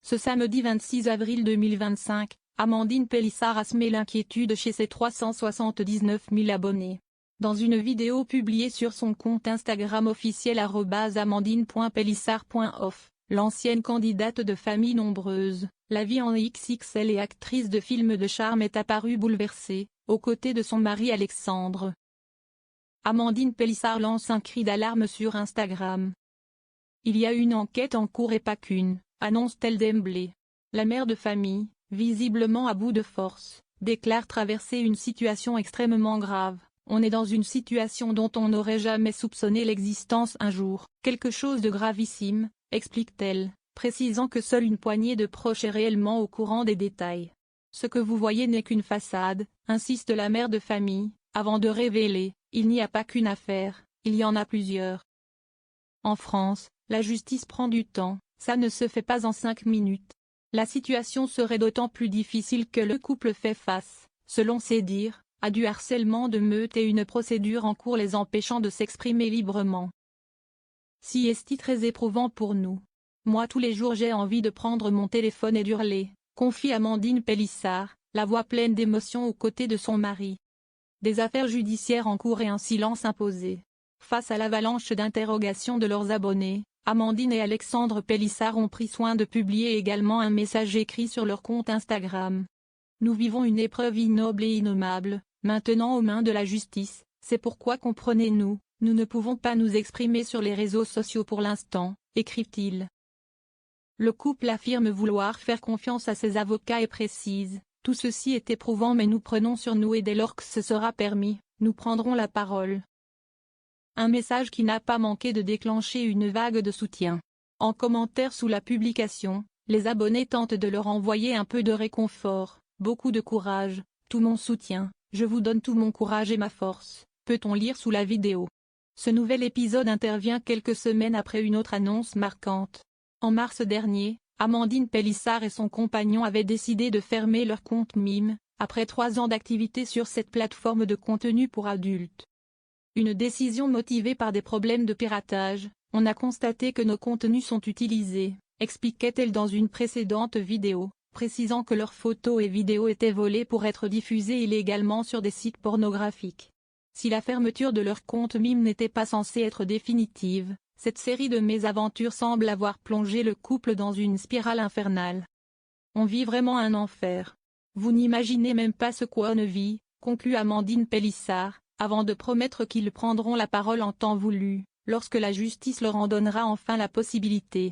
Ce samedi 26 avril 2025, Amandine Pélissard a semé l'inquiétude chez ses 379 000 abonnés. Dans une vidéo publiée sur son compte Instagram officiel @amandine.pelissard.off, l'ancienne candidate de famille nombreuse, la vie en XXL et actrice de films de charme est apparue bouleversée, aux côtés de son mari Alexandre. Amandine Pélissard lance un cri d'alarme sur Instagram. Il y a une enquête en cours et pas qu'une, annonce-t-elle d'emblée. La mère de famille, visiblement à bout de force, déclare traverser une situation extrêmement grave. On est dans une situation dont on n'aurait jamais soupçonné l'existence un jour, quelque chose de gravissime, explique-t-elle, précisant que seule une poignée de proches est réellement au courant des détails. Ce que vous voyez n'est qu'une façade, insiste la mère de famille, avant de révéler, il n'y a pas qu'une affaire, il y en a plusieurs. En France, la justice prend du temps, ça ne se fait pas en 5 minutes. La situation serait d'autant plus difficile que le couple fait face, selon ses dires, à du harcèlement de meute et une procédure en cours les empêchant de s'exprimer librement. Si est très éprouvant pour nous. Moi tous les jours j'ai envie de prendre mon téléphone et d'hurler, confie Amandine Pélissard, la voix pleine d'émotion aux côtés de son mari. Des affaires judiciaires en cours et un silence imposé. Face à l'avalanche d'interrogations de leurs abonnés, Amandine et Alexandre Pélissard ont pris soin de publier également un message écrit sur leur compte Instagram. Nous vivons une épreuve ignoble et innommable, maintenant aux mains de la justice, c'est pourquoi comprenez-nous, nous ne pouvons pas nous exprimer sur les réseaux sociaux pour l'instant, écrivent-ils. Le couple affirme vouloir faire confiance à ses avocats et précise, tout ceci est éprouvant mais nous prenons sur nous et dès lors que ce sera permis, nous prendrons la parole. Un message qui n'a pas manqué de déclencher une vague de soutien. En commentaire sous la publication, les abonnés tentent de leur envoyer un peu de réconfort, beaucoup de courage, tout mon soutien, je vous donne tout mon courage et ma force, peut-on lire sous la vidéo. Ce nouvel épisode intervient quelques semaines après une autre annonce marquante. En mars dernier, Amandine Pélissard et son compagnon avaient décidé de fermer leur compte Mime, après 3 ans d'activité sur cette plateforme de contenu pour adultes. Une décision motivée par des problèmes de piratage, on a constaté que nos contenus sont utilisés, expliquait-elle dans une précédente vidéo, précisant que leurs photos et vidéos étaient volées pour être diffusées illégalement sur des sites pornographiques. Si la fermeture de leur compte Mime n'était pas censée être définitive, cette série de mésaventures semble avoir plongé le couple dans une spirale infernale. On vit vraiment un enfer. Vous n'imaginez même pas ce qu'on vit, conclut Amandine Pélissard, avant de promettre qu'ils prendront la parole en temps voulu, lorsque la justice leur en donnera enfin la possibilité.